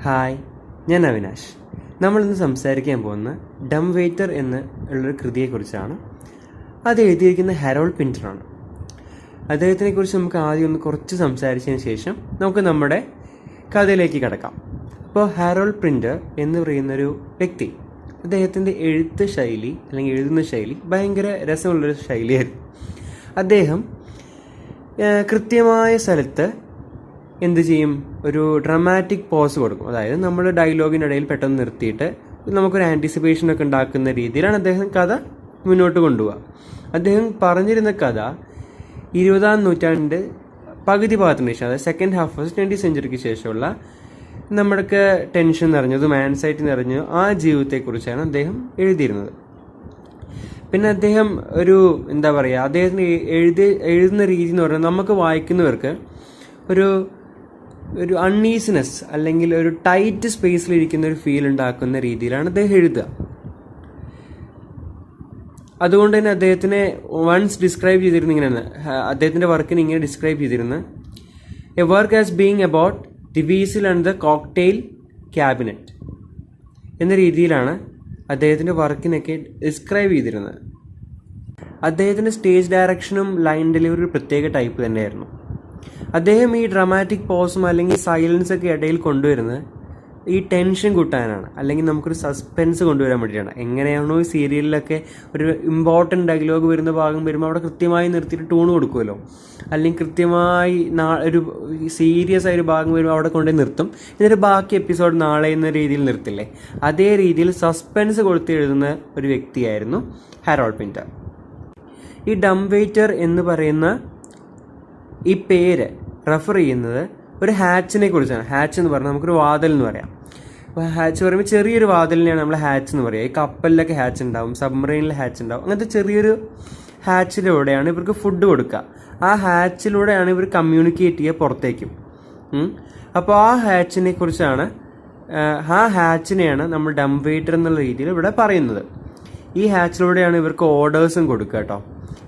Hi, ഞാൻ അവിനാഷ്. നമ്മളിന്ന് സംസാരിക്കാൻ പോകുന്ന ഡം വെയ്റ്റർ ഉള്ളൊരു കൃതിയെക്കുറിച്ചാണ്. അത് എഴുതിയിരിക്കുന്ന ഹെറോൾഡ് പിന്ററാണ്. അദ്ദേഹത്തിനെക്കുറിച്ച് നമുക്ക് ആദ്യം ഒന്ന് കുറച്ച് സംസാരിച്ചതിന് ശേഷം നമുക്ക് നമ്മുടെ കഥയിലേക്ക് കടക്കാം. അപ്പോൾ ഹെറോൾഡ് പിന്റർ എന്ന് പറയുന്നൊരു വ്യക്തി, അദ്ദേഹത്തിൻ്റെ എഴുത്ത് ശൈലി അല്ലെങ്കിൽ എഴുതുന്ന ശൈലി ഭയങ്കര രസമുള്ളൊരു ശൈലിയായിരുന്നു. അദ്ദേഹം കൃത്യമായ സ്ഥലത്ത് എന്ത് ചെയ്യും, ഒരു ഡ്രമാറ്റിക് പോസ് കൊടുക്കും. അതായത് നമ്മൾ ഡയലോഗിൻ്റെ ഇടയിൽ പെട്ടെന്ന് നിർത്തിയിട്ട് നമുക്കൊരു ആൻറ്റിസിപ്പേഷനൊക്കെ ഉണ്ടാക്കുന്ന രീതിയിലാണ് അദ്ദേഹം കഥ മുന്നോട്ട് കൊണ്ടുപോവുക. അദ്ദേഹം പറഞ്ഞിരുന്ന കഥ 20-ാം നൂറ്റാണ്ടിൻ്റെ പകുതി ഭാഗത്തിന് ശേഷം, അതായത് സെക്കൻഡ് ഹാഫ് ഓഫ് 20th സെഞ്ച്വറിക്ക് ശേഷമുള്ള നമ്മുടെയൊക്കെ ടെൻഷൻ നിറഞ്ഞതും ആൻസൈറ്റി നിറഞ്ഞതും ആ ജീവിതത്തെക്കുറിച്ചാണ് അദ്ദേഹം എഴുതിയിരുന്നത്. പിന്നെ അദ്ദേഹം എന്താ പറയുക, അദ്ദേഹത്തിന് എഴുതുന്ന രീതി എന്ന് പറഞ്ഞാൽ നമുക്ക് വായിക്കുന്നവർക്ക് ഒരു അൺഈസിനെസ് അല്ലെങ്കിൽ ഒരു ടൈറ്റ് സ്പേസിലിരിക്കുന്ന ഒരു ഫീൽ ഉണ്ടാക്കുന്ന രീതിയിലാണ് അദ്ദേഹം എഴുതുക. അതുകൊണ്ട് തന്നെ അദ്ദേഹത്തിനെ വൺസ് ഡിസ്ക്രൈബ് ചെയ്തിരുന്ന ഇങ്ങനെയാണ്, അദ്ദേഹത്തിൻ്റെ വർക്കിനെ ഇങ്ങനെ ഡിസ്ക്രൈബ് ചെയ്തിരുന്നത്: a work as being about the weasel and the cocktail cabinet എന്ന രീതിയിലാണ് അദ്ദേഹത്തിൻ്റെ വർക്കിനൊക്കെ ഡിസ്ക്രൈബ് ചെയ്തിരുന്നത്. അദ്ദേഹത്തിൻ്റെ സ്റ്റേജ് ഡയറക്ഷനും ലൈൻ ഡെലിവറി ഒരു പ്രത്യേക ടൈപ്പ് തന്നെയായിരുന്നു. അദ്ദേഹം ഈ ഡ്രമാറ്റിക് പോസും അല്ലെങ്കിൽ സൈലൻസ് ഒക്കെ ഇടയിൽ കൊണ്ടുവരുന്നത് ഈ ടെൻഷൻ കൂട്ടാനാണ്, അല്ലെങ്കിൽ നമുക്കൊരു സസ്പെൻസ് കൊണ്ടുവരാൻ വേണ്ടിയിട്ടാണ്. എങ്ങനെയാണോ ഈ സീരിയലിലൊക്കെ ഒരു ഇമ്പോർട്ടൻറ്റ് ഡയലോഗ് വരുന്ന ഭാഗം വരുമ്പോൾ അവിടെ കൃത്യമായി നിർത്തിയിട്ട് ടൂൺ കൊടുക്കുമല്ലോ, അല്ലെങ്കിൽ കൃത്യമായി ഒരു സീരിയസ് ആയൊരു ഭാഗം വരുമ്പോൾ അവിടെ കൊണ്ടുപോയി നിർത്തും, എന്നിട്ട് ബാക്കി എപ്പിസോഡ് നാളെ എന്ന രീതിയിൽ നിർത്തില്ലേ, അതേ രീതിയിൽ സസ്പെൻസ് കൊടുത്ത് എഴുതുന്ന ഒരു വ്യക്തിയായിരുന്നു ഹെറോൾഡ് പിന്റർ. ഈ ഡം വെയ്റ്റർ എന്ന് പറയുന്ന ഈ പേര് റെഫർ ചെയ്യുന്നത് ഒരു ഹാച്ചിനെ കുറിച്ചാണ്. ഹാച്ച് എന്ന് പറഞ്ഞാൽ നമുക്കൊരു വാതിൽ എന്ന് പറയാം. അപ്പോൾ ഹാച്ച് പറയുമ്പോൾ ചെറിയൊരു വാതിലിനെയാണ് നമ്മൾ ഹാച്ച് എന്ന് പറയുക. ഈ കപ്പലിലൊക്കെ ഹാച്ച് ഉണ്ടാവും, സബ്മറൈനിൽ ഹാച്ച് ഉണ്ടാവും. അങ്ങനത്തെ ചെറിയൊരു ഹാച്ചിലൂടെയാണ് ഇവർക്ക് ഫുഡ് കൊടുക്കുക. ആ ഹാച്ചിലൂടെയാണ് ഇവർ കമ്മ്യൂണിക്കേറ്റ് ചെയ്യുക പുറത്തേക്കും. അപ്പോൾ ആ ഹാച്ചിനെയാണ് നമ്മൾ ഡം വെയ്റ്റർ എന്നുള്ള രീതിയിൽ ഇവിടെ പറയുന്നത്. ഈ ഹാച്ചിലൂടെയാണ് ഇവർക്ക് ഓർഡേഴ്സും കൊടുക്കുക കേട്ടോ.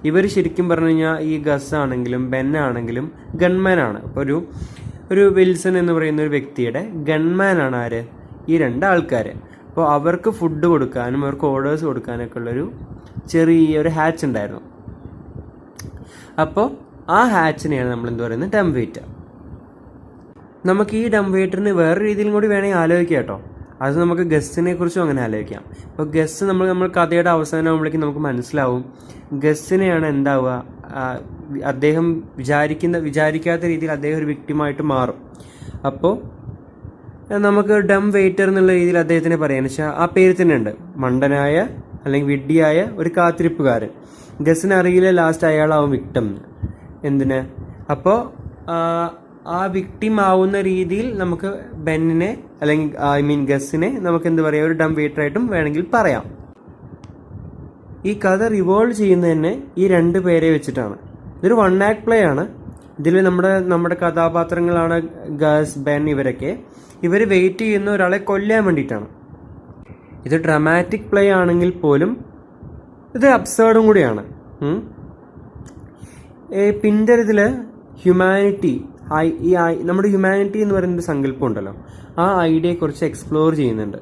ഇവർ ശരിക്കും പറഞ്ഞു കഴിഞ്ഞാൽ ഈ ഗസ് ആണെങ്കിലും ബെൻ ആണെങ്കിലും ഗൺമാൻ ആണ്. അപ്പോൾ ഒരു വിൽസൺ എന്ന് പറയുന്ന ഒരു വ്യക്തിയുടെ ഗൺമാൻ ആണ് ആര്, ഈ രണ്ടാൾക്കാർ. അപ്പോൾ അവർക്ക് ഫുഡ് കൊടുക്കാനും അവർക്ക് ഓർഡേഴ്സ് കൊടുക്കാനൊക്കെ ഉള്ളൊരു ചെറിയൊരു ഹാച്ച് ഉണ്ടായിരുന്നു. അപ്പോൾ ആ ഹാച്ചിനെയാണ് നമ്മൾ എന്ത് പറയുന്നത്, ഡം വെയ്റ്റർ. നമുക്ക് ഈ ഡം വെയ്റ്ററിന് വേറെ രീതിയിലും കൂടി വേണമെങ്കിൽ ആലോചിക്കാം കേട്ടോ. അത് നമുക്ക് ഗസ്സിനെ കുറിച്ചും അങ്ങനെ ആലോചിക്കാം. അപ്പോൾ ഗസ് നമ്മൾ കഥയുടെ അവസാനം ആകുമ്പോഴേക്കും നമുക്ക് മനസ്സിലാവും ഗസ്സിനെയാണ് എന്താവുക, അദ്ദേഹം വിചാരിക്കാത്ത രീതിയിൽ അദ്ദേഹം ഒരു വിക്ടിമായിട്ട് മാറും. അപ്പോൾ നമുക്ക് ഡം വെയ്റ്റർ എന്നുള്ള രീതിയിൽ അദ്ദേഹത്തിനെ പറയാന്ന് വെച്ചാൽ ആ പേര് തന്നെ ഉണ്ട്, മണ്ടനായ അല്ലെങ്കിൽ വിഡ്ഢിയായ ഒരു കാത്തിരിപ്പുകാരൻ. ഗസ്സിന് അറിയില്ല ലാസ്റ്റ് അയാളാവും വിക്ടിം എന്തിന്. അപ്പോൾ ആ വിക്ടിം ആവുന്ന രീതിയിൽ നമുക്ക് ബെന്നിനെ അല്ലെങ്കിൽ ഗസ്സിനെ നമുക്ക് എന്ത് പറയാം, ഒരു ഡം വെയ്റ്റർ ആയിട്ടും വേണമെങ്കിൽ പറയാം. ഈ കഥ റിവോൾവ് ചെയ്യുന്നത് തന്നെ ഈ രണ്ട് പേരെ വെച്ചിട്ടാണ്. ഇതൊരു 1 act പ്ലേ ആണ്. ഇതിൽ നമ്മുടെ കഥാപാത്രങ്ങളാണ് ഗസ്, ബെൻ. ഇവർ വെയിറ്റ് ചെയ്യുന്ന ഒരാളെ കൊല്ലാൻ വേണ്ടിയിട്ടാണ്. ഇത് ഡ്രമാറ്റിക് പ്ലേ ആണെങ്കിൽ പോലും ഇത് അബ്സേർഡും കൂടിയാണ്. പിന്റർ ഇതിൽ ഹ്യൂമാനിറ്റി, നമ്മുടെ ഹ്യൂമാനിറ്റി എന്ന് പറയുന്നൊരു സങ്കല്പം ഉണ്ടല്ലോ, ആ ഐഡിയയെക്കുറിച്ച് എക്സ്പ്ലോർ ചെയ്യുന്നുണ്ട്.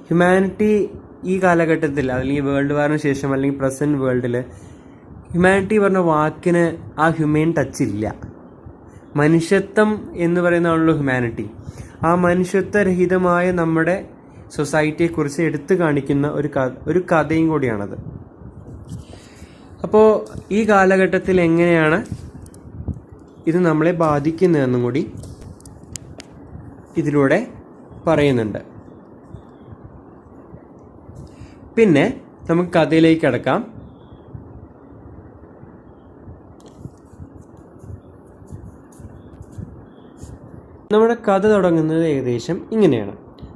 ഹ്യൂമാനിറ്റി ഈ കാലഘട്ടത്തിൽ അല്ലെങ്കിൽ വേൾഡ് വാറിന് ശേഷം അല്ലെങ്കിൽ പ്രസന്റ് വേൾഡിൽ ഹ്യൂമാനിറ്റി പറഞ്ഞ വാക്കിന് ആ ഹ്യൂമെയിൻ ടച്ച് ഇല്ല. മനുഷ്യത്വം എന്ന് പറയുന്നതാണല്ലോ ഹ്യൂമാനിറ്റി. ആ മനുഷ്യത്വരഹിതമായ നമ്മുടെ സൊസൈറ്റിയെക്കുറിച്ച് എടുത്തു കാണിക്കുന്ന ഒരു കഥയും കൂടിയാണത്. അപ്പോൾ ഈ കാലഘട്ടത്തിൽ എങ്ങനെയാണ് ഇത് നമ്മളെ ബാധിക്കുന്നതെന്നും കൂടി ഇതിലൂടെ പറയുന്നുണ്ട്. പിന്നെ നമുക്ക് കഥയിലേക്ക് കടക്കാം. നമ്മുടെ കഥ തുടങ്ങുന്നത് ഏകദേശം ഇങ്ങനെയാണ്.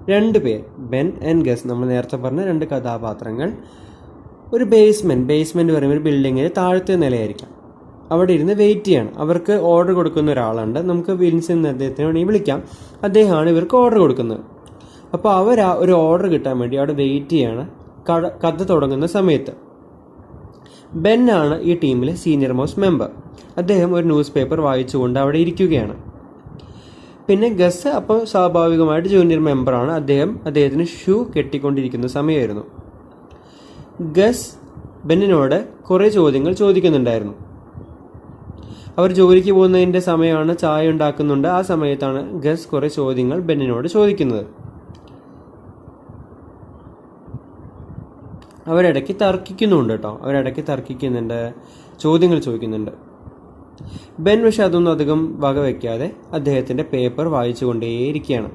2 പേർ, ബെൻ ആൻഡ് ഗസ്, നമ്മൾ നേരത്തെ പറഞ്ഞ 2 കഥാപാത്രങ്ങൾ, ഒരു ബേസ്മെന്റ് പറയുമ്പോൾ ഒരു ബിൽഡിങ്ങിന് താഴത്തെ നിലയായിരിക്കാം. അവിടെ ഇരുന്ന് വെയിറ്റ് ചെയ്യണം. അവർക്ക് ഓർഡർ കൊടുക്കുന്ന ഒരാളുണ്ട്, നമുക്ക് വിൻസൻ എന്ന് അദ്ദേഹത്തിന് വേണമെങ്കിൽ വിളിക്കാം. അദ്ദേഹമാണ് ഇവർക്ക് ഓർഡർ കൊടുക്കുന്നത്. അപ്പോൾ അവർ ഒരു ഓർഡർ കിട്ടാൻ വേണ്ടി അവിടെ വെയിറ്റ് ചെയ്യാണ് കഥ തുടങ്ങുന്ന സമയത്ത്. ബെൻ ആണ് ഈ ടീമിലെ സീനിയർ മോസ്റ്റ് മെമ്പർ. അദ്ദേഹം ഒരു ന്യൂസ് പേപ്പർ വായിച്ചുകൊണ്ട് അവിടെ ഇരിക്കുകയാണ്. പിന്നെ ഗസ് അപ്പോൾ സ്വാഭാവികമായിട്ട് ജൂനിയർ മെമ്പറാണ്. അദ്ദേഹത്തിന് ഷൂ കെട്ടിക്കൊണ്ടിരിക്കുന്ന സമയമായിരുന്നു. ഗസ് ബെന്നിനോട് കുറേ ചോദ്യങ്ങൾ ചോദിക്കുന്നുണ്ടായിരുന്നു. അവർ ജോലിക്ക് പോകുന്നതിൻ്റെ സമയമാണ്, ചായ ഉണ്ടാക്കുന്നുണ്ട്. ആ സമയത്താണ് ഗസ് കുറേ ചോദ്യങ്ങൾ ബെന്നിനോട് ചോദിക്കുന്നത്. അവരിടയ്ക്ക് തർക്കിക്കുന്നുണ്ട്, ചോദ്യങ്ങൾ ചോദിക്കുന്നുണ്ട്. ബെൻ പക്ഷെ അതൊന്നും അധികം വകവയ്ക്കാതെ അദ്ദേഹത്തിൻ്റെ പേപ്പർ വായിച്ചുകൊണ്ടേയിരിക്കുകയാണ്.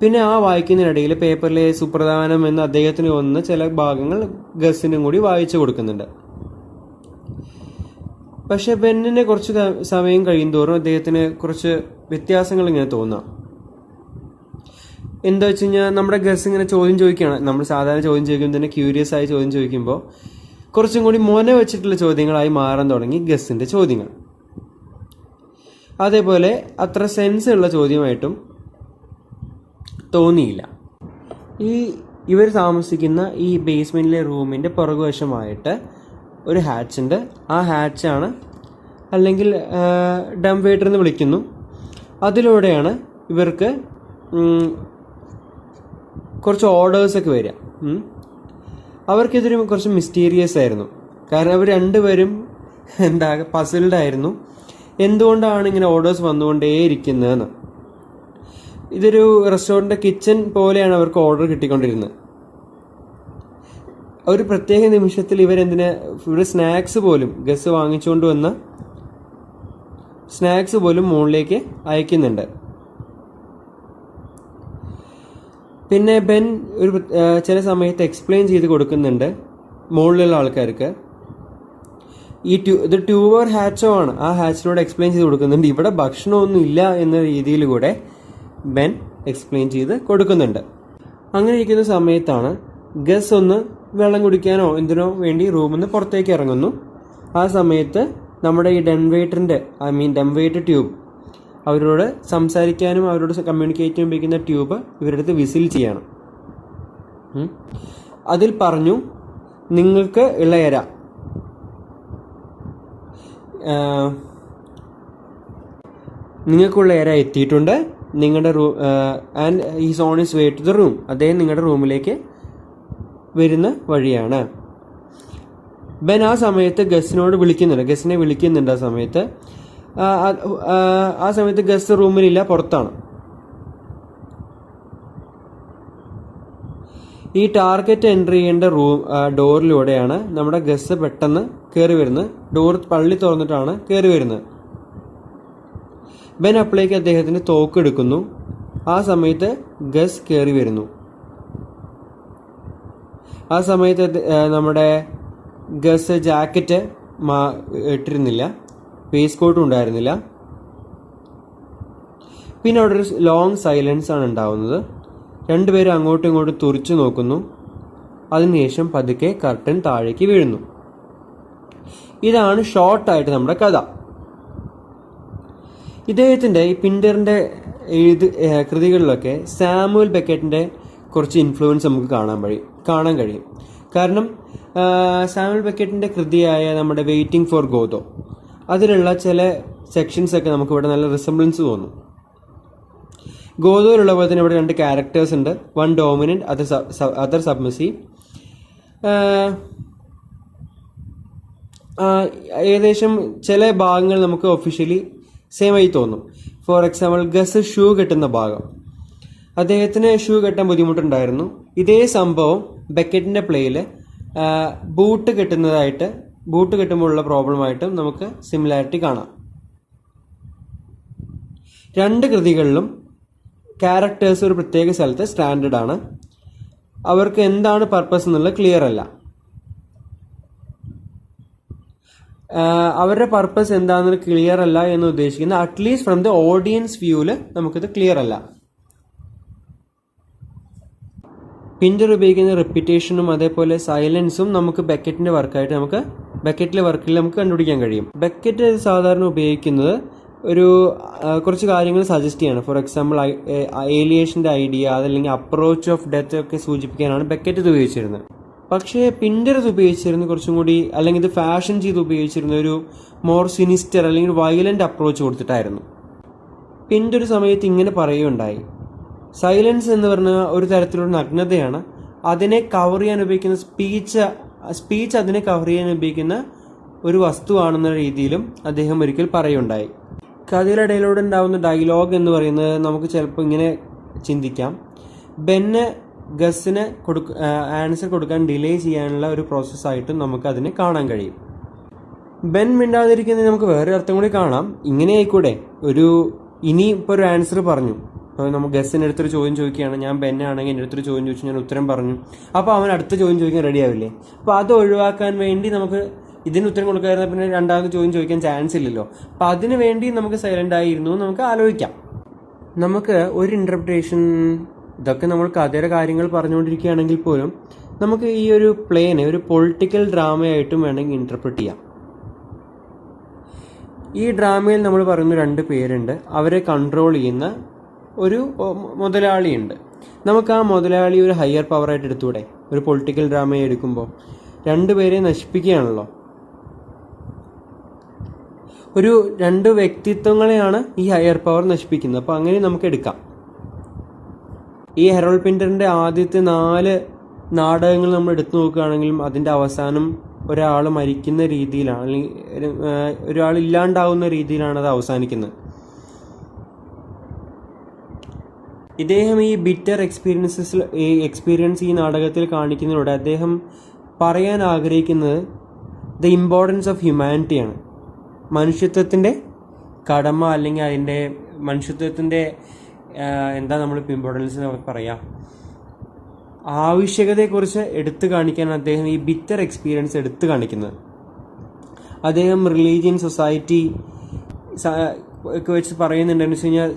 പിന്നെ ആ വായിക്കുന്നതിനിടയിൽ പേപ്പറിലെ സുപ്രധാനം എന്ന് അദ്ദേഹത്തിന് തോന്നുന്ന ചില ഭാഗങ്ങൾ ഗസിനും കൂടി വായിച്ചു കൊടുക്കുന്നുണ്ട്. പക്ഷെ ബെന്നിനെ കുറച്ച് സമയം കഴിയുന്തോറും അദ്ദേഹത്തിന് കുറച്ച് വ്യത്യാസങ്ങൾ ഇങ്ങനെ തോന്നാം. എന്താ വെച്ച് കഴിഞ്ഞാൽ നമ്മുടെ ഗസ് ഇങ്ങനെ ചോദ്യം ചോദിക്കുകയാണ്. നമ്മൾ സാധാരണ ചോദ്യം ചോദിക്കുമ്പോൾ തന്നെ ക്യൂരിയസ് ആയി ചോദ്യം ചോദിക്കുമ്പോൾ കുറച്ചും കൂടി മൊന വെച്ചിട്ടുള്ള ചോദ്യങ്ങളായി മാറാൻ തുടങ്ങി ഗസിൻ്റെ ചോദ്യങ്ങൾ. അതേപോലെ അത്ര സെൻസ് ഉള്ള ചോദ്യമായിട്ടും തോന്നിയില്ല. ഇവർ താമസിക്കുന്ന ഈ ബേസ്മെൻറ്റിലെ റൂമിൻ്റെ പുറകുവശമായിട്ട് ഒരു ഹാച്ച് ഉണ്ട്. ആ ഹാച്ചാണ്, അല്ലെങ്കിൽ ഡം വെയിറ്റർ എന്ന് വിളിക്കുന്നു. അതിലൂടെയാണ് ഇവർക്ക് കുറച്ച് ഓർഡേഴ്സൊക്കെ വരിക. അവർക്കിതൊരു കുറച്ച് മിസ്റ്റീരിയസ് ആയിരുന്നു. കാരണം അവർ രണ്ടുപേരും പസിൽഡ് ആയിരുന്നു. എന്തുകൊണ്ടാണ് ഇങ്ങനെ ഓർഡേഴ്സ് വന്നുകൊണ്ടേയിരിക്കുന്നതെന്ന്. ഇതൊരു റെസ്റ്റോറൻറ്റ് കിച്ചൺ പോലെയാണ് അവർക്ക് ഓർഡർ കിട്ടിക്കൊണ്ടിരുന്നത്. ഒരു പ്രത്യേക നിമിഷത്തിൽ ഇവർ സ്നാക്സ് പോലും, ഗസ് വാങ്ങിച്ചുകൊണ്ട് വന്ന സ്നാക്സ് പോലും മുകളിലേക്ക് അയക്കുന്നുണ്ട്. പിന്നെ ബെൻ ചില സമയത്ത് എക്സ്പ്ലെയിൻ ചെയ്ത് കൊടുക്കുന്നുണ്ട് മുകളിലുള്ള ആൾക്കാർക്ക്. ഇത് ട്യൂബർ ഹാച്ചോ ആണ്, ആ ഹാച്ചിനോട് എക്സ്പ്ലെയിൻ ചെയ്ത് കൊടുക്കുന്നുണ്ട്. ഇവിടെ ഭക്ഷണമൊന്നും ഇല്ല എന്ന രീതിയിൽ കൂടെ ബെൻ എക്സ്പ്ലെയിൻ ചെയ്ത് കൊടുക്കുന്നുണ്ട്. അങ്ങനെ ഇരിക്കുന്ന സമയത്താണ് ഗസ് ഒന്ന് വെള്ളം കുടിക്കാനോ എന്തിനോ വേണ്ടി റൂമിൽ നിന്ന് പുറത്തേക്ക് ഇറങ്ങുന്നു. ആ സമയത്ത് നമ്മുടെ ഈ ഡം വെയിറ്റർ ട്യൂബ് അവരോട് സംസാരിക്കാനും അവരോട് കമ്മ്യൂണിക്കേറ്റ് ചെയ്യാൻ ഉപയോഗിക്കുന്ന ട്യൂബ് ഇവരുടെ അടുത്ത് വിസിൽ ചെയ്യണം. അതിൽ പറഞ്ഞു, നിങ്ങൾക്ക് ഇളയര നിങ്ങൾക്കുള്ള ഇര എത്തിയിട്ടുണ്ട്. നിങ്ങളുടെ and is on his way to the room. അദ്ദേഹം നിങ്ങളുടെ റൂമിലേക്ക് വരുന്ന വഴിയാണ്. ബെൻ ആ സമയത്ത് ഗസിനെ വിളിക്കുന്നുണ്ട്. ആ സമയത്ത് ഗസ് റൂമിലില്ല, പുറത്താണ്. ഈ ടാർഗറ്റ് എൻട്രി ചെയ്യേണ്ട ഡോറിലൂടെയാണ് നമ്മുടെ ഗസ് പെട്ടെന്ന് കയറി വരുന്നത്. ഡോർ പള്ളി തുറന്നിട്ടാണ് കയറി വരുന്നത്. ബെൻ അപ്പോഴേക്ക് അദ്ദേഹത്തിന് തോക്കെടുക്കുന്നു. ആ സമയത്ത് ഗസ് കയറി വരുന്നു. ആ സമയത്ത് നമ്മുടെ ഗസ് ജാക്കറ്റ് ഇട്ടിരുന്നില്ല, ഫേസ് കോട്ടും ഉണ്ടായിരുന്നില്ല. പിന്നെ അവിടെ ഒരു ലോങ് സൈലൻസ് ആണ് ഉണ്ടാവുന്നത്. രണ്ടുപേരും അങ്ങോട്ടും ഇങ്ങോട്ടും തുറിച്ചു നോക്കുന്നു. അതിനുശേഷം പതുക്കെ കർട്ടൻ താഴേക്ക് വീഴുന്നു. ഇതാണ് ഷോർട്ടായിട്ട് നമ്മുടെ കഥ. ഇദ്ദേഹത്തിൻ്റെ ഈ പിൻഡറിൻ്റെ കൃതികളിലൊക്കെ സാമുവൽ ബെക്കറ്റിൻ്റെ കുറച്ച് ഇൻഫ്ലുവൻസ് നമുക്ക് കാണാൻ കഴിയും. കാരണം സാമുവൽ ബെക്കറ്റിൻ്റെ കൃതിയായ നമ്മുടെ വെയിറ്റിംഗ് ഫോർ ഗോദോ, അതിലുള്ള ചില സെക്ഷൻസൊക്കെ നമുക്കിവിടെ നല്ല റിസംബ്ലൻസ് തോന്നും. ഗോദോയിലുള്ള പോലെ തന്നെ ഇവിടെ രണ്ട് ക്യാരക്ടേഴ്സ് ഉണ്ട്. One dominant, other submissive. ഏകദേശം ചില ഭാഗങ്ങൾ നമുക്ക് ഒഫീഷ്യലി സെയിം ആയി തോന്നും. ഫോർ എക്സാമ്പിൾ ഗസ് ഷൂ കെട്ടുന്ന ഭാഗം, അദ്ദേഹത്തിന് ഷൂ കെട്ടാൻ ബുദ്ധിമുട്ടുണ്ടായിരുന്നു. ഇതേ സംഭവം ബെക്കറ്റിൻ്റെ പ്ലേയിൽ ബൂട്ട് കെട്ടുമ്പോഴുള്ള പ്രോബ്ലമായിട്ടും നമുക്ക് സിമിലാരിറ്റി കാണാം. രണ്ട് കൃതികളിലും ക്യാരക്ടേഴ്സ് ഒരു പ്രത്യേക സ്ഥലത്ത് സ്റ്റാൻഡേർഡ് ആണ്. അവർക്ക് എന്താണ് പർപ്പസ് എന്നുള്ളത് ക്ലിയർ അല്ല. അവരുടെ പർപ്പസ് എന്താണെന്ന് ക്ലിയർ അല്ല എന്ന് ഉദ്ദേശിക്കുന്നത് അറ്റ്ലീസ്റ്റ് ഫ്രം ദ ഓഡിയൻസ് വ്യൂവിൽ നമുക്കിത് ക്ലിയർ അല്ല. പിൻഡർ ഉപയോഗിക്കുന്ന റെപ്പിറ്റേഷനും അതേപോലെ സൈലൻസും നമുക്ക് ബെക്കറ്റിലെ വർക്കിൽ നമുക്ക് കണ്ടുപിടിക്കാൻ കഴിയും. ബെക്കറ്റ് സാധാരണ ഉപയോഗിക്കുന്നത് കുറച്ച് കാര്യങ്ങൾ സജസ്റ്റ് ചെയ്യാണ്. ഫോർ എക്സാമ്പിൾ ഏലിയേഷൻ്റെ ഐഡിയ, അതല്ലെങ്കിൽ അപ്രോച്ച് ഓഫ് ഡെത്ത് ഒക്കെ സൂചിപ്പിക്കാനാണ് ബെക്കറ്റ് ഇത് ഉപയോഗിച്ചിരുന്നത്. പക്ഷേ പിൻഡർ ഇത് ഉപയോഗിച്ചിരുന്ന കുറച്ചും കൂടി, അല്ലെങ്കിൽ ഇത് ഫാഷൻ ചെയ്ത് ഉപയോഗിച്ചിരുന്ന ഒരു മോർ സിനിസ്റ്റർ അല്ലെങ്കിൽ വയലൻ്റ് അപ്രോച്ച് കൊടുത്തിട്ടായിരുന്നു. പിൻഡർ ഒരു സമയത്ത് ഇങ്ങനെ പറയുകയുണ്ടായി, സൈലൻസ് എന്ന് പറഞ്ഞ ഒരു തരത്തിലുള്ള നഗ്നതയാണ്, അതിനെ കവർ ചെയ്യാൻ ഉപയോഗിക്കുന്ന സ്പീച്ച് അതിനെ കവർ ചെയ്യാൻ ഉപയോഗിക്കുന്ന ഒരു വസ്തുവാണെന്ന രീതിയിലും അദ്ദേഹം ഒരിക്കൽ പറയുകയുണ്ടായി. കഥയുടെ ഇടയിലൂടെ ഉണ്ടാകുന്ന ഡയലോഗ് എന്ന് പറയുന്നത് നമുക്ക് ചിലപ്പോൾ ഇങ്ങനെ ചിന്തിക്കാം, ബെന്ന് ഗസ്സിന് ആൻസർ കൊടുക്കാൻ ഡിലേ ചെയ്യാനുള്ള ഒരു പ്രോസസ്സായിട്ടും നമുക്കതിനെ കാണാൻ കഴിയും. ബെൻ മിണ്ടാതിരിക്കുന്നത് നമുക്ക് വേറെ അർത്ഥം കൂടി കാണാം. ഇങ്ങനെ ആയിക്കൂടെ, ഇനി ഇപ്പോൾ ഒരു ആൻസർ പറഞ്ഞു, അപ്പോൾ നമുക്ക് ഗസ്സിൻ്റെ അടുത്തൊരു ചോദ്യം ചോദിക്കുകയാണ്, ഞാൻ ബെന്നാണെങ്കിൽ എൻ്റെ അടുത്തൊരു ചോദ്യം ചോദിച്ചു, ഞാൻ ഉത്തരം പറഞ്ഞു, അപ്പോൾ അവൻ അടുത്ത ചോദ്യം ചോദിക്കാൻ റെഡി ആവില്ലേ? അപ്പോൾ അത് ഒഴിവാക്കാൻ വേണ്ടി നമുക്ക് ഇതിന് ഉത്തരം കൊടുക്കാതിരുന്ന പിന്നെ രണ്ടാമത്തെ ചോദ്യം ചോദിക്കാൻ ചാൻസ് ഇല്ലല്ലോ. അപ്പോൾ അതിന് വേണ്ടി നമുക്ക് സൈലൻ്റ് ആയിരുന്നു നമുക്ക് ആലോചിക്കാം. നമുക്ക് ഒരു ഇൻ്റർപ്രിട്ടേഷൻ, ഇതൊക്കെ നമ്മൾ കഥയുടെ കാര്യങ്ങൾ പറഞ്ഞുകൊണ്ടിരിക്കുകയാണെങ്കിൽ പോലും നമുക്ക് ഈ ഒരു പ്ലേനെ ഒരു പൊളിറ്റിക്കൽ ഡ്രാമയായിട്ടും വേണമെങ്കിൽ ഇൻ്റർപ്രറ്റ് ചെയ്യാം. ഈ ഡ്രാമയിൽ നമ്മൾ പറയുന്ന 2 പേരുണ്ട്, അവരെ കൺട്രോൾ ചെയ്യുന്ന ഒരു മുതലാളിയുണ്ട്. നമുക്ക് ആ മുതലാളി ഒരു ഹയർ പവറായിട്ട് എടുത്തൂടെ? ഒരു പൊളിറ്റിക്കൽ ഡ്രാമയെ എടുക്കുമ്പോൾ 2 പേരെ നശിപ്പിക്കുകയാണല്ലോ. 2 വ്യക്തിത്വങ്ങളെയാണ് ഈ ഹയർ പവർ നശിപ്പിക്കുന്നത്. അപ്പോൾ അങ്ങനെ നമുക്ക് എടുക്കാം. ഈ ഹെറോൾഡ് പിൻഡറിൻ്റെ ആദ്യത്തെ 4 നാടകങ്ങൾ നമ്മൾ എടുത്തു നോക്കുകയാണെങ്കിലും അതിൻ്റെ അവസാനം ഒരാൾ മരിക്കുന്ന രീതിയിലാണ്, അല്ലെങ്കിൽ ഒരാൾ ഇല്ലാണ്ടാവുന്ന രീതിയിലാണ് അത് അവസാനിക്കുന്നത്. ഇദ്ദേഹം ഈ ബിറ്റർ എക്സ്പീരിയൻസ് ഈ നാടകത്തിൽ കാണിക്കുന്നതിലൂടെ അദ്ദേഹം പറയാൻ ആഗ്രഹിക്കുന്നത് ദ ഇമ്പോർട്ടൻസ് ഓഫ് ഹ്യൂമാനിറ്റിയാണ്. മനുഷ്യത്വത്തിൻ്റെ കടമ, അല്ലെങ്കിൽ അതിൻ്റെ മനുഷ്യത്വത്തിൻ്റെ എന്താ നമ്മളിപ്പോൾ ഇമ്പോർട്ടൻസ് പറയാം, ആവശ്യകതയെക്കുറിച്ച് എടുത്തു കാണിക്കാൻ അദ്ദേഹം ഈ ബിറ്റർ എക്സ്പീരിയൻസ് എടുത്തു കാണിക്കുന്നത്. അദ്ദേഹം റിലീജിയൻ സൊസൈറ്റി ഒക്കെ വെച്ച് പറയുന്നുണ്ടെന്ന് വെച്ച് കഴിഞ്ഞാൽ,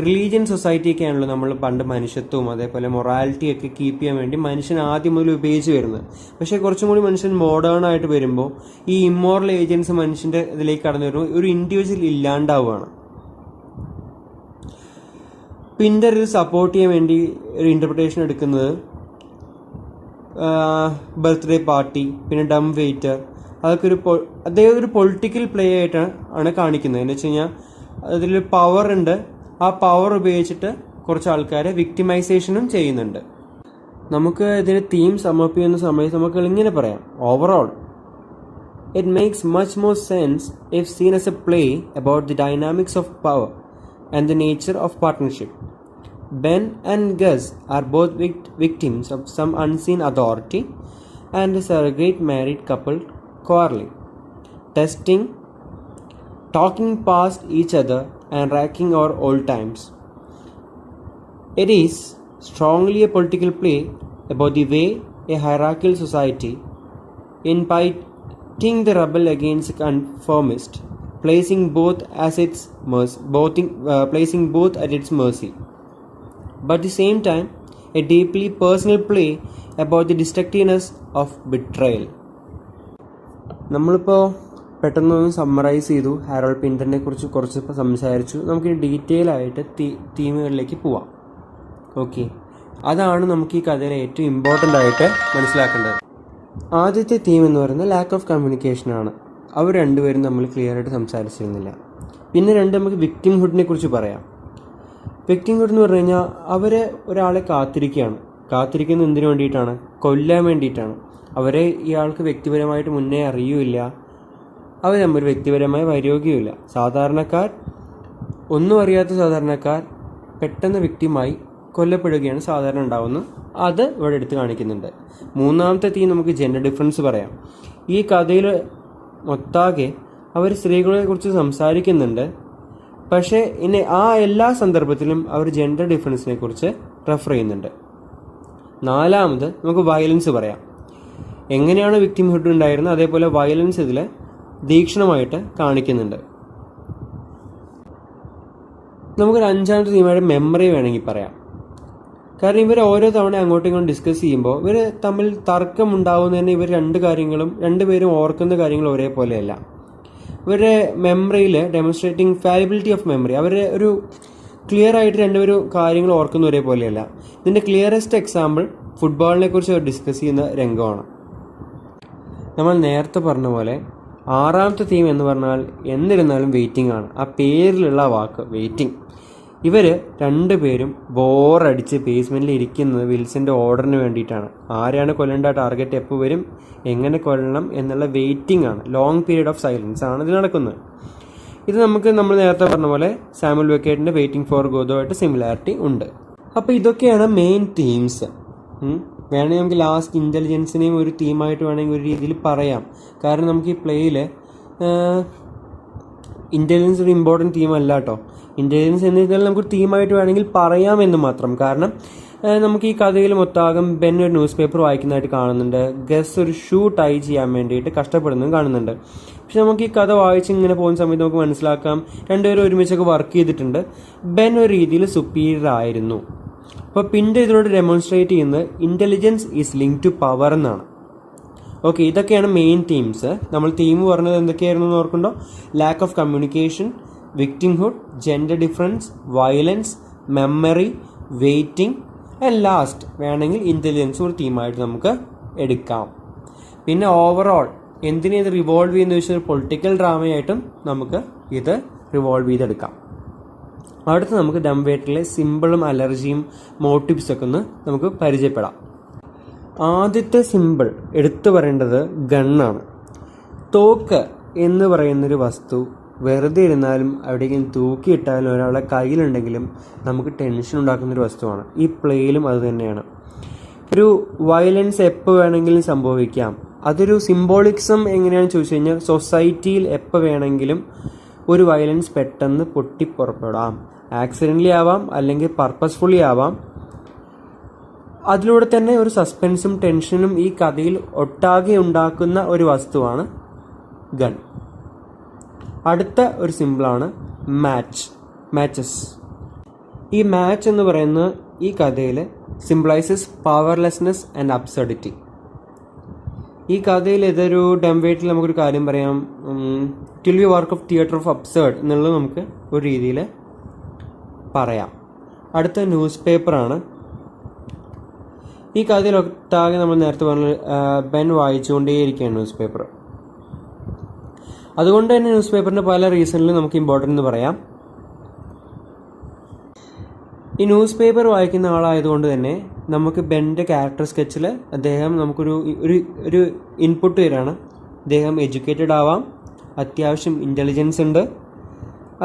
റിലീജിയൻ സൊസൈറ്റിയൊക്കെ ആണല്ലോ നമ്മൾ പണ്ട് മനുഷ്യത്വവും അതേപോലെ മൊറാലിറ്റി ഒക്കെ കീപ്പ് ചെയ്യാൻ വേണ്ടി മനുഷ്യൻ ആദ്യം മുതൽ ഉപയോഗിച്ച് വരുന്നത്. പക്ഷേ കുറച്ചും കൂടി മനുഷ്യൻ മോഡേൺ ആയിട്ട് വരുമ്പോൾ ഈ ഇമ്മോറൽ ഏജൻസ് മനുഷ്യൻ്റെ ഇതിലേക്ക് കടന്നു വരുമ്പോൾ ഒരു ഇൻഡിവിജ്വൽ ഇല്ലാണ്ടാവുകയാണ്. പിൻഡർ ഇത് സപ്പോർട്ട് ചെയ്യാൻ വേണ്ടി ഒരു ഇൻ്റർപ്രിട്ടേഷൻ എടുക്കുന്നത് ബർത്ത്ഡേ പാർട്ടി, പിന്നെ ഡം വെയിറ്റർ, അതൊക്കെ അദ്ദേഹം ഒരു പൊളിറ്റിക്കൽ പ്ലേ ആയിട്ടാണ് കാണിക്കുന്നത്. എന്ന് വെച്ച് കഴിഞ്ഞാൽ അതിലൊരു പവർ ഉണ്ട്, ആ പവർ ഉപയോഗിച്ചിട്ട് കുറച്ച് ആൾക്കാരെ വിക്ടിമൈസേഷനും ചെയ്യുന്നുണ്ട്. നമുക്ക് ഇതിന് തീം സമപ്പ് ചെയ്യുന്ന സമയത്ത് നമുക്ക് ഇങ്ങനെ പറയാം, overall it makes much more sense if scene as A play about the dynamics of power and the nature of partnership. Ben and Gus are both victims of some unseen authority and a surrogate married couple quarreling, testing, talking past each other and racking our old times. It is strongly a political play about the way a hierarchical society, in fighting the rebel against the conformist, placing both at its mercy, but at the same time a deeply personal play about the destructiveness of betrayal. നമ്മളിപ്പോൾ പെട്ടെന്നൊന്ന് summarise ചെയ്തു, Harold പിൻഡറിനെ കുറിച്ച് കുറച്ച് സംസാരിച്ചു. നമുക്ക് detail ആയിട്ട് തീമുകളിലേക്ക് പോവാം. Okay, അതാണ് നമുക്ക് ഈ കഥയിലെ ഏറ്റവും ഇമ്പോർട്ടൻ്റ് ആയിട്ട് മനസ്സിലാക്കേണ്ടത്. ആദ്യത്തെ തീം എന്ന് പറയുന്നത് ലാക്ക് ഓഫ് കമ്മ്യൂണിക്കേഷനാണ്. അവർ 2 പേരും നമ്മൾ ക്ലിയർ ആയിട്ട് സംസാരിച്ചിരുന്നില്ല. പിന്നെ നമുക്ക് വിക്ടിംഹുഡിനെ കുറിച്ച് പറയാം. വിക്ടിംഹുഡ് എന്ന് പറഞ്ഞു കഴിഞ്ഞാൽ അവർ ഒരാളെ കാത്തിരിക്കുന്നത് എന്തിനു വേണ്ടിയിട്ടാണ്? കൊല്ലാൻ വേണ്ടിയിട്ടാണ്. അവരെ ഇയാൾക്ക് വ്യക്തിപരമായിട്ട് മുന്നേ അറിയില്ല, അവർ തമ്മിൽ വ്യക്തിപരമായ വൈരോഗ്യമില്ല. ഒന്നും അറിയാത്ത സാധാരണക്കാർ പെട്ടെന്ന് വ്യക്തിയുമായി കൊല്ലപ്പെടുകയാണ് സാധാരണ ഉണ്ടാവുന്നത്. അത് ഇവിടെ എടുത്ത് കാണിക്കുന്നുണ്ട്. 3ാമത്തെ തീം നമുക്ക് ജെൻഡർ ഡിഫറൻസ് പറയാം. ഈ കഥയിൽ മൊത്താകെ അവർ സ്ത്രീകളെ കുറിച്ച് സംസാരിക്കുന്നുണ്ട്, പക്ഷേ ഇനി ആ എല്ലാ സന്ദർഭത്തിലും അവർ ജെൻഡർ ഡിഫറൻസിനെ കുറിച്ച് റെഫർ ചെയ്യുന്നുണ്ട്. 4ാമത് നമുക്ക് വയലൻസ് പറയാം. എങ്ങനെയാണ് വിക്ടിംഹുഡ് ഉണ്ടായിരുന്നത് അതേപോലെ വയലൻസ് ഇതിൽ തീക്ഷണമായിട്ട് കാണിക്കുന്നുണ്ട്. നമുക്കൊരു 5ാമത്തെ തീമായിട്ട് മെമ്മറി വേണമെങ്കിൽ പറയാം. കാരണം ഇവർ ഓരോ തവണ അങ്ങോട്ടും ഇങ്ങോട്ടും ഡിസ്കസ് ചെയ്യുമ്പോൾ ഇവർ തമ്മിൽ തർക്കം ഉണ്ടാകുന്നതിന് ഇവർ 2 പേരും ഓർക്കുന്ന കാര്യങ്ങൾ ഒരേപോലെയല്ല. ഇവരുടെ മെമ്മറിയിൽ ഡെമോൺസ്ട്രേറ്റിംഗ് ഫാലിബിലിറ്റി ഓഫ് മെമ്മറി, അവരുടെ ഒരു ക്ലിയർ ആയിട്ട് 2 പേരും കാര്യങ്ങൾ ഓർക്കുന്ന ഒരേപോലെയല്ല. ഇതിൻ്റെ ക്ലിയറസ്റ്റ് എക്സാമ്പിൾ ഫുട്ബോളിനെ കുറിച്ച് ഡിസ്കസ് ചെയ്യുന്ന രംഗമാണ്. നമ്മൾ നേരത്തെ പറഞ്ഞ പോലെ 6ാമത്തെ തീം എന്ന് പറഞ്ഞാൽ എന്നിരുന്നാലും വെയിറ്റിംഗ് ആണ്. ആ പേരിലുള്ള വാക്ക് വെയിറ്റിംഗ്. ഇവർ രണ്ടുപേരും ബോറടിച്ച് ബേസ്മെൻറ്റിൽ ഇരിക്കുന്നത് വിൽസൻ്റെ ഓർഡറിന് വേണ്ടിയിട്ടാണ്. ആരെയാണ് കൊല്ലേണ്ട, ടാർഗറ്റ് എപ്പോൾ വരും, എങ്ങനെ കൊല്ലണം എന്നുള്ള വെയിറ്റിംഗ് ആണ്. ലോങ് പീരീഡ് ഓഫ് സൈലൻസ് ആണ് ഇത് നടക്കുന്നത്. ഇത് നമ്മൾ നേരത്തെ പറഞ്ഞ പോലെ സാമുവൽ ബെക്കറ്റിൻ്റെ വെയിറ്റിംഗ് ഫോർ ഗോദോ ആയിട്ട് സിമിലാരിറ്റി ഉണ്ട്. അപ്പോൾ ഇതൊക്കെയാണ് മെയിൻ തീംസ്. വേണമെങ്കിൽ നമുക്ക് ലാസ്റ്റ് ഇൻ്റലിജൻസിനെയും ഒരു തീമായിട്ട് വേണമെങ്കിൽ ഒരു രീതിയിൽ പറയാം. കാരണം നമുക്ക് ഈ പ്ലേയിൽ ഇൻ്റലിജൻസ് ഒരു ഇമ്പോർട്ടൻറ്റ് തീമല്ല കേട്ടോ. ഇൻ്റലിജൻസ് എന്നിരുന്നാലും നമുക്ക് തീമായിട്ട് വേണമെങ്കിൽ പറയാമെന്ന് മാത്രം. കാരണം നമുക്ക് ഈ കഥയിൽ മൊത്തമാകും ബെൻ ഒരു ന്യൂസ് പേപ്പർ വായിക്കുന്നതായിട്ട് കാണുന്നുണ്ട്, ഗസ് ഒരു ഷൂ ടൈ ചെയ്യാൻ വേണ്ടിയിട്ട് കഷ്ടപ്പെടുന്നതും കാണുന്നുണ്ട്. പക്ഷെ നമുക്ക് ഈ കഥ വായിച്ച് ഇങ്ങനെ പോകുന്ന സമയത്ത് നമുക്ക് മനസ്സിലാക്കാം രണ്ടുപേരും ഒരുമിച്ചൊക്കെ വർക്ക് ചെയ്തിട്ടുണ്ട്. ബെൻ ഒരു രീതിയിൽ സുപ്പീരിയർ ആയിരുന്നു. അപ്പോൾ പിന്നീട് ഇതിലൂടെ ഡെമോൺസ്ട്രേറ്റ് ചെയ്യുന്നത് intelligence is link to power എന്നാണ്. ഓക്കെ, ഇതൊക്കെയാണ് മെയിൻ തീംസ്. നമ്മൾ തീം പറഞ്ഞത് എന്തൊക്കെയായിരുന്നു എന്ന് ഓർക്കുന്നുണ്ടോ? Lack of communication, victimhood, gender difference, violence, memory, waiting and last വേണമെങ്കിൽ ഇൻ്റലിജൻസ് ഒരു തീമായിട്ട് നമുക്ക് എടുക്കാം. പിന്നെ ഓവറോൾ എന്തിനെ ഇത് റിവോൾവ് ചെയ്യുന്ന വെച്ചാൽ പൊളിറ്റിക്കൽ ഡ്രാമയായിട്ടും നമുക്ക് ഇത് റിവോൾവ് ചെയ്തെടുക്കാം. അടുത്ത് നമുക്ക് ഡംവേറ്റിലെ സിമ്പിളും അലർജിയും മോട്ടീവ്സ് ഒക്കെ ഒന്ന് നമുക്ക് പരിചയപ്പെടാം. ആദ്യത്തെ സിമ്പിൾ എടുത്തു പറയേണ്ടത് ഗണ്ണാണ്. തോക്ക് എന്ന് പറയുന്നൊരു വസ്തു വെറുതെ ഇരുന്നാലും എവിടെയെങ്കിലും തൂക്കിയിട്ടാലും ഒരാളുടെ കയ്യിലുണ്ടെങ്കിലും നമുക്ക് ടെൻഷൻ ഉണ്ടാക്കുന്നൊരു വസ്തുവാണ്. ഈ പ്ലേയിലും അത് തന്നെയാണ്. ഒരു വയലൻസ് എപ്പോൾ വേണമെങ്കിലും സംഭവിക്കാം. അതൊരു സിംബോളിക്സം എങ്ങനെയാണെന്ന് ചോദിച്ചു കഴിഞ്ഞാൽ സൊസൈറ്റിയിൽ എപ്പോൾ വേണമെങ്കിലും ഒരു വയലൻസ് പെട്ടെന്ന് പൊട്ടിപ്പുറപ്പെടാം. ആക്സിഡൻ്റലി ആവാം, അല്ലെങ്കിൽ പർപ്പസ്ഫുള്ളി ആവാം. അതിലൂടെ തന്നെ ഒരു സസ്പെൻസും ടെൻഷനും ഈ കഥയിൽ ഒട്ടാകെ ഉണ്ടാക്കുന്ന ഒരു വസ്തുവാണ് ഗൺ. അടുത്ത ഒരു സിമ്പിളാണ് മാച്ചസ്. ഈ മാച്ച് എന്ന് പറയുന്ന ഈ കഥയിൽ സിംബിളൈസസ് പവർലെസ്നെസ് ആൻഡ് അബ്സർഡിറ്റി. ഈ കഥയിൽ ഇതൊരു ഡംവേറ്റിൽ നമുക്കൊരു കാര്യം പറയാം, it will be work of theatre of absurd എന്നുള്ളത് നമുക്ക് ഒരു രീതിയിൽ പറയാം. അടുത്ത ന്യൂസ് പേപ്പറാണ്. ഈ കഥയിൽ ഒട്ടാകെ നമ്മൾ നേരത്തെ പറഞ്ഞ ബെൻ വായിച്ചുകൊണ്ടേയിരിക്കുകയാണ് ന്യൂസ് പേപ്പർ. അതുകൊണ്ട് തന്നെ ന്യൂസ് പേപ്പറിൻ്റെ പല റീസണിലും നമുക്ക് ഇമ്പോർട്ടൻ്റ് എന്ന് പറയാം. ഈ ന്യൂസ് പേപ്പർ വായിക്കുന്ന ആളായതുകൊണ്ട് തന്നെ നമുക്ക് ബെൻ്റെ ക്യാരക്ടർ സ്കെച്ചിൽ അദ്ദേഹം നമുക്കൊരു ഇൻപുട്ട് തരാണ്. അദ്ദേഹം എഡ്യൂക്കേറ്റഡ് ആവാം, അത്യാവശ്യം ഇൻ്റലിജൻസ് ഉണ്ട്,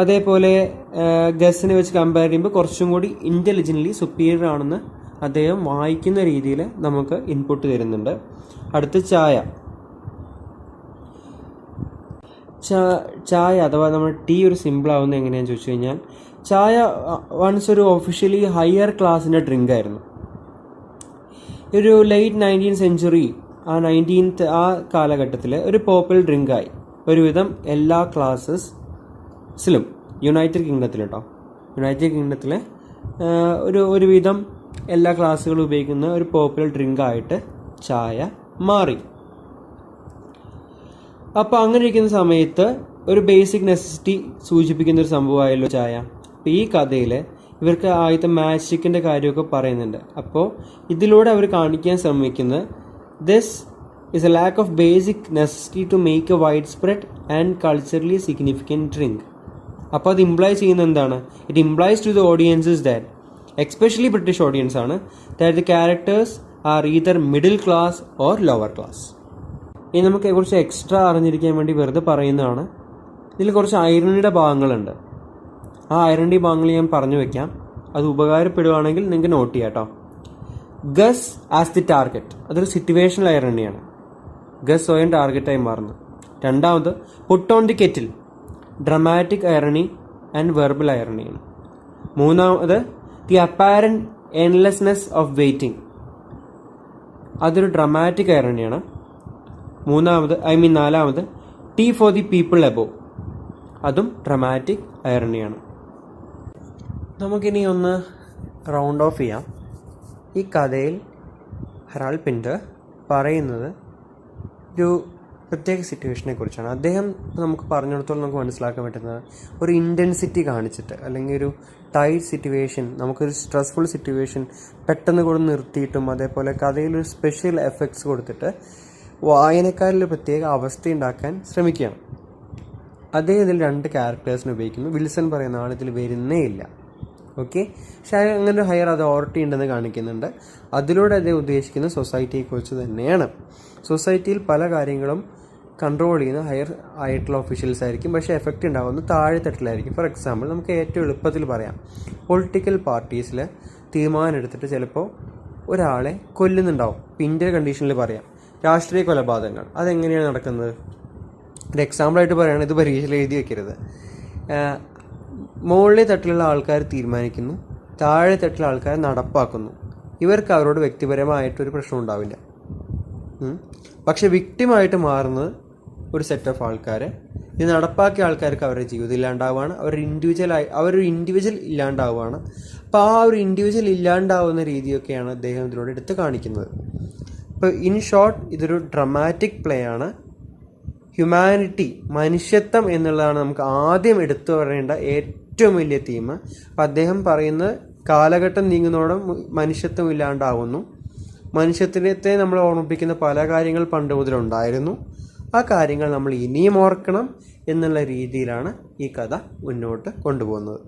അതേപോലെ ഗസിനെ വെച്ച് കമ്പയർ ചെയ്യുമ്പോൾ കുറച്ചും കൂടി ഇൻ്റലിജൻ്റ്ലി സുപ്പീരിയർ ആണെന്ന് അദ്ദേഹം വായിക്കുന്ന രീതിയിൽ നമുക്ക് ഇൻപുട്ട് തരുന്നുണ്ട്. അടുത്ത് ചായ അഥവാ നമ്മുടെ ടീ ഒരു സിമ്പിൾ ആവുന്നത് എങ്ങനെയാണെന്ന് ചോദിച്ചു കഴിഞ്ഞാൽ, ചായ വൺസ് ഒരു ഒഫീഷ്യലി ഹയർ ക്ലാസ്സിൻ്റെ ഡ്രിങ്ക് ആയിരുന്നു. ഒരു ലേറ്റ് 19th സെഞ്ച്വറി ആ കാലഘട്ടത്തിൽ ഒരു പോപ്പുലർ ഡ്രിങ്കായി ഒരുവിധം എല്ലാ ക്ലാസ്സസിലും യുണൈറ്റഡ് കിങ്ഡത്തിലെ ഒരുവിധം എല്ലാ ക്ലാസ്സുകളും ഉപയോഗിക്കുന്ന ഒരു പോപ്പുലർ ഡ്രിങ്കായിട്ട് ചായ മാറി. അപ്പോൾ അങ്ങനെ ഇരിക്കുന്ന സമയത്ത് ഒരു ബേസിക് നെസസിറ്റി സൂചിപ്പിക്കുന്ന ഒരു സംഭവമായല്ലോ ചായ. അപ്പോൾ ഈ കഥയിൽ ഇവർക്ക് ആദ്യത്തെ മാജിക്കിൻ്റെ കാര്യമൊക്കെ പറയുന്നുണ്ട്. അപ്പോൾ ഇതിലൂടെ അവർ കാണിക്കാൻ ശ്രമിക്കുന്നത് this is a lack of basic necessity to make a widespread and culturally significant drink. അപ്പോൾ അത് ഇംപ്ലൈ ചെയ്യുന്നത് എന്താണ്? It implies to the audiences that, especially British audience ആണ്, that the characters are either middle class or lower class. ഇനി നമുക്ക് കുറച്ച് extra അറിഞ്ഞിരിക്കാൻ വേണ്ടി വെറുതെ പറയുന്നതാണ്. ഇതിൽ കുറച്ച് ഐറണിയുടെ ഭാഗങ്ങളുണ്ട്. ആ ഐറണി ഭാഗങ്ങൾ ഞാൻ പറഞ്ഞു വെക്കാം, അത് ഉപകാരപ്പെടുകയാണെങ്കിൽ നിങ്ങൾക്ക് നോട്ട് ചെയ്യാം കേട്ടോ. ഗസ് ആസ് ദി ടാർഗറ്റ്, അതൊരു സിറ്റുവേഷണൽ ഐറണിയാണ്. ഗസ് സ്വയം ടാർഗറ്റായി മാറുന്നു. രണ്ടാമത് put on the kettle, dramatic irony and verbal ഐറണിയാണ്. മൂന്നാമത് the apparent endlessness of waiting, അതൊരു ഡ്രമാറ്റിക് ഐറണിയാണ്. നാലാമത് tea for the people above, അതും ഡ്രമാറ്റിക് ഐറണിയാണ്. നമുക്കിനി ഒന്ന് റൗണ്ട് ഓഫ് ചെയ്യാം. ഈ കഥയിൽ ഹെറാൾഡ് പിന്റർ പറയുന്നത് ഒരു പ്രത്യേക സിറ്റുവേഷനെ കുറിച്ചാണ്. അദ്ദേഹം നമുക്ക് പറഞ്ഞിടത്തോളം നമുക്ക് മനസ്സിലാക്കാൻ പറ്റുന്നത് ഒരു ഇൻറ്റൻസിറ്റി കാണിച്ചിട്ട് അല്ലെങ്കിൽ ഒരു ടൈറ്റ് സിറ്റുവേഷൻ, നമുക്കൊരു സ്ട്രെസ്ഫുൾ സിറ്റുവേഷൻ പെട്ടെന്ന് കൊണ്ട് നിർത്തിയിട്ടും അതേപോലെ കഥയിലൊരു സ്പെഷ്യൽ എഫക്ട്സ് കൊടുത്തിട്ട് വായനക്കാരിൽ പ്രത്യേക അവസ്ഥ ഉണ്ടാക്കാൻ ശ്രമിക്കുകയാണ്. അദ്ദേഹം ഇതിൽ 2 ക്യാരക്ടേഴ്സിനെ ഉപയോഗിക്കുന്നു. വിൽസൺ പറയുന്ന ആൾ ഇതിൽ വരുന്നേ ഇല്ല. ഓക്കെ, പക്ഷേ അങ്ങനെ ഒരു ഹയർ അതോറിറ്റി ഉണ്ടെന്ന് കാണിക്കുന്നുണ്ട്. അതിലൂടെ അദ്ദേഹം ഉദ്ദേശിക്കുന്നത് സൊസൈറ്റിയെക്കുറിച്ച് തന്നെയാണ്. സൊസൈറ്റിയിൽ പല കാര്യങ്ങളും കൺട്രോൾ ചെയ്യുന്ന ഹയർ ആയിട്ടുള്ള ഒഫീഷ്യൽസ് ആയിരിക്കും, പക്ഷേ എഫക്റ്റ് ഉണ്ടാകുന്നത് താഴെത്തട്ടിലായിരിക്കും. ഫോർ എക്സാമ്പിൾ നമുക്ക് ഏറ്റവും എളുപ്പത്തിൽ പറയാം, പൊളിറ്റിക്കൽ പാർട്ടീസിൽ തീരുമാനം എടുത്തിട്ട് ചിലപ്പോൾ ഒരാളെ കൊല്ലുന്നുണ്ടാവും. പിൻ്റെ കണ്ടീഷനിൽ പറയാം, രാഷ്ട്രീയ കൊലപാതകങ്ങൾ അതെങ്ങനെയാണ് നടക്കുന്നത്? ഒരു എക്സാമ്പിളായിട്ട് പറയുകയാണെങ്കിൽ, ഇത് പരീക്ഷയിൽ എഴുതി വെക്കരുത്. മുകളിലെ തട്ടിലുള്ള ആൾക്കാർ തീരുമാനിക്കുന്നു, താഴെ തട്ടിലുള്ള ആൾക്കാർ നടപ്പാക്കുന്നു. ഇവർക്ക് അവരോട് വ്യക്തിപരമായിട്ടൊരു പ്രശ്നം ഉണ്ടാവില്ല. പക്ഷെ വിക്ടിമായിട്ട് മാറുന്നത് ഒരു സെറ്റ് ഓഫ് ആൾക്കാർ. ഇത് നടപ്പാക്കിയ ആൾക്കാർക്ക് അവരുടെ ജീവിതം ഇല്ലാണ്ടാവുകയാണ്, അവരൊരു ഇൻഡിവിജ്വൽ ഇല്ലാണ്ടാവുകയാണ്. അപ്പോൾ ആ ഒരു ഇൻഡിവിജ്വൽ ഇല്ലാണ്ടാവുന്ന രീതിയൊക്കെയാണ് അദ്ദേഹം ഇതിലൂടെ എടുത്ത് കാണിക്കുന്നത്. ഇപ്പോൾ ഇൻ ഷോർട്ട് ഇതൊരു ഡ്രമാറ്റിക് പ്ലേ ആണ്. ഹ്യൂമാനിറ്റി, മനുഷ്യത്വം എന്നുള്ളതാണ് നമുക്ക് ആദ്യം എടുത്തു പറയേണ്ട ഏറ്റവും വലിയ തീം. അപ്പം അദ്ദേഹം പറയുന്നത് കാലഘട്ടം നീങ്ങുന്നതോടെ മനുഷ്യത്വം ഇല്ലാണ്ടാവുന്നു. മനുഷ്യത്വത്തെ നമ്മൾ ഓർമ്മിപ്പിക്കുന്ന പല കാര്യങ്ങൾ പണ്ട് മുതലുണ്ടായിരുന്നു. ആ കാര്യങ്ങൾ നമ്മൾ ഇനിയും ഓർക്കണം എന്നുള്ള രീതിയിലാണ് ഈ കഥ മുന്നോട്ട് കൊണ്ടുപോകുന്നത്.